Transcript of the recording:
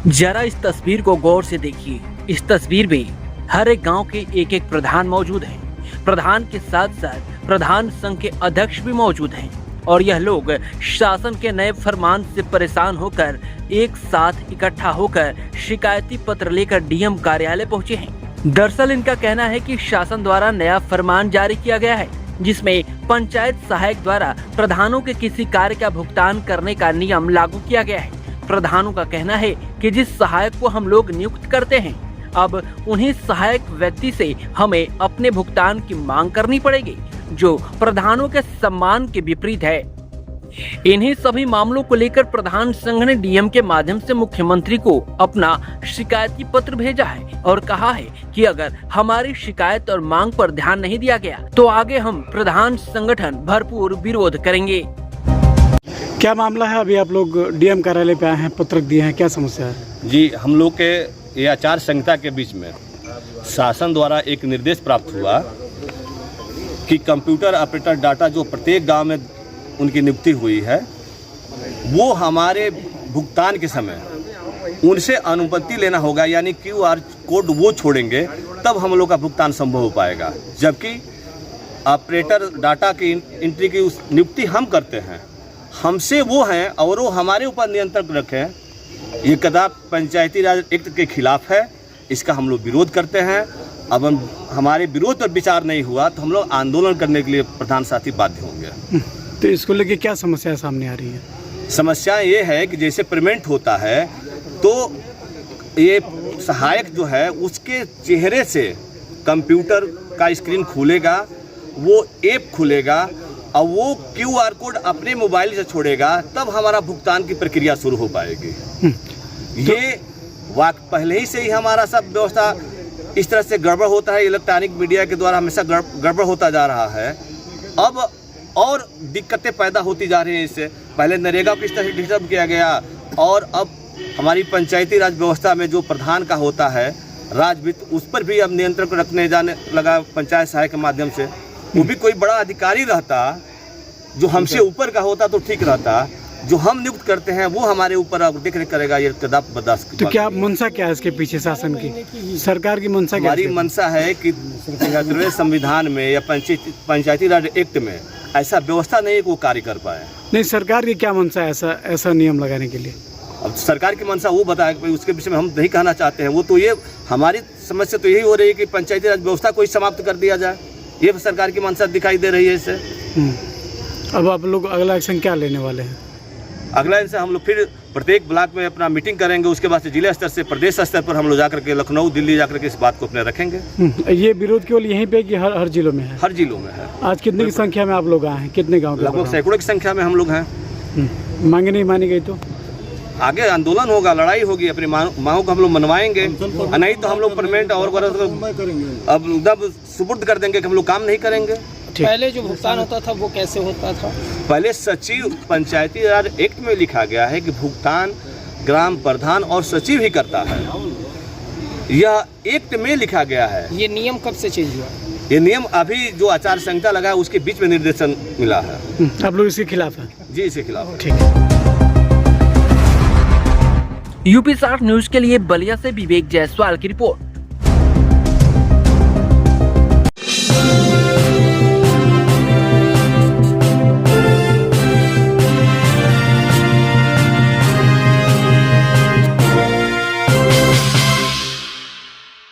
जरा इस तस्वीर को गौर से देखिए। इस तस्वीर में हर एक गांव के एक एक प्रधान मौजूद हैं। प्रधान के साथ साथ प्रधान संघ के अध्यक्ष भी मौजूद हैं और यह लोग शासन के नए फरमान से परेशान होकर एक साथ इकट्ठा होकर शिकायती पत्र लेकर डीएम कार्यालय पहुंचे हैं। दरअसल इनका कहना है कि शासन द्वारा नया फरमान जारी किया गया है, जिसमें पंचायत सहायक द्वारा प्रधानों के किसी कार्य का भुगतान करने का नियम लागू किया गया है। प्रधानों का कहना है कि जिस सहायक को हम लोग नियुक्त करते हैं, अब उन्हीं सहायक व्यक्ति से हमें अपने भुगतान की मांग करनी पड़ेगी, जो प्रधानों के सम्मान के विपरीत है। इन्हीं सभी मामलों को लेकर प्रधान संघ ने डीएम के माध्यम से मुख्यमंत्री को अपना शिकायती पत्र भेजा है और कहा है कि अगर हमारी शिकायत और मांग पर ध्यान नहीं दिया गया तो आगे हम प्रधान संगठन भरपूर विरोध करेंगे। क्या मामला है? अभी आप लोग डीएम कार्यालय पे आए हैं, पत्रक दिए हैं, क्या समस्या है? जी, हम लोग के ये आचार संहिता के बीच में शासन द्वारा एक निर्देश प्राप्त हुआ कि कंप्यूटर ऑपरेटर डाटा जो प्रत्येक गांव में उनकी नियुक्ति हुई है, वो हमारे भुगतान के समय उनसे अनुमति लेना होगा, यानी क्यूआर कोड वो छोड़ेंगे तब हम लोग का भुगतान संभव हो पाएगा। जबकि ऑपरेटर डाटा की एंट्री की उस नियुक्ति हम करते हैं, हमसे वो हैं और वो हमारे ऊपर नियंत्रण रखें, ये कदाप पंचायती राज एक्ट के खिलाफ है। इसका हम लोग विरोध करते हैं। अब हमारे विरोध पर विचार नहीं हुआ तो हम लोग आंदोलन करने के लिए प्रधान साथी बाध्य होंगे। तो इसको लेके क्या समस्या सामने आ रही है? समस्या ये है कि जैसे पेमेंट होता है तो ये सहायक जो है उसके चेहरे से कंप्यूटर का स्क्रीन खुलेगा, वो ऐप खुलेगा और वो क्यूआर कोड अपने मोबाइल से छोड़ेगा, तब हमारा भुगतान की प्रक्रिया शुरू हो पाएगी। ये पहले ही से ही हमारा सब व्यवस्था इस तरह से गड़बड़ होता है, इलेक्ट्रॉनिक मीडिया के द्वारा हमेशा गड़बड़ होता जा रहा है। अब और दिक्कतें पैदा होती जा रही हैं। इससे पहले नरेगा को इस तरह से डिस्टर्ब किया गया और अब हमारी पंचायती राज व्यवस्था में जो प्रधान का होता है राजवित्त, उस पर भी अब नियंत्रण रखने जाने लगा पंचायत सहायक के माध्यम से। वो भी कोई बड़ा अधिकारी रहता जो हमसे ऊपर का होता तो ठीक रहता, जो हम नियुक्त करते हैं वो हमारे ऊपर अब देख रेख करेगा, ये कदाप बर्दाश्त। तो क्या मंशा क्या है इसके पीछे शासन की, सरकार की मंशा क्या? हमारी मंशा है कि 73वें संविधान में या पंचायती राज एक्ट में ऐसा व्यवस्था नहीं है कि वो कार्य कर पाए। नहीं, सरकार की क्या मंशा है ऐसा नियम लगाने के लिए? अब सरकार की मंशा वो बताया कि उसके विषय में हम नहीं कहना चाहते हैं। वो तो ये हमारी समस्या तो यही हो रही है कि पंचायती राज व्यवस्था को ही समाप्त कर दिया जाए, ये सरकार की मंशा दिखाई दे रही है इससे। अब आप लोग अगला एक्शन क्या लेने वाले हैं? अगला इनसे हम लोग फिर प्रत्येक ब्लॉक में अपना मीटिंग करेंगे, उसके बाद से जिला स्तर से प्रदेश स्तर पर हम लोग जाकर के लखनऊ दिल्ली जाकर के इस बात को अपने रखेंगे। ये विरोध केवल यहीं पे कि हर जिलों में है? हर जिलों में है। आज कितने की संख्या में आप लोग आए हैं, कितने गाँव के? लगभग सैकड़ों की संख्या में हम लोग हैं। मांगे नहीं मानी गई तो आगे आंदोलन होगा, लड़ाई होगी, अपनी मांगों को हम लोग मनवाएंगे, नहीं तो हम लोग परमानेंट और अब सुपुर्द कर देंगे कि हम लोग काम नहीं करेंगे। पहले जो भुगतान होता था वो कैसे होता था? पहले सचिव पंचायती राज एक्ट में लिखा गया है कि भुगतान ग्राम प्रधान और सचिव ही करता है, यह एक्ट में लिखा गया है। ये नियम कब से चेंज हुआ? ये नियम अभी जो आचार संहिता लगा है उसके बीच में निर्देशन मिला है। आप लोग इसके खिलाफ हैं? जी, इसके खिलाफ। ठीक है। यूपी 60 न्यूज के लिए बलिया से विवेक जायसवाल की रिपोर्ट।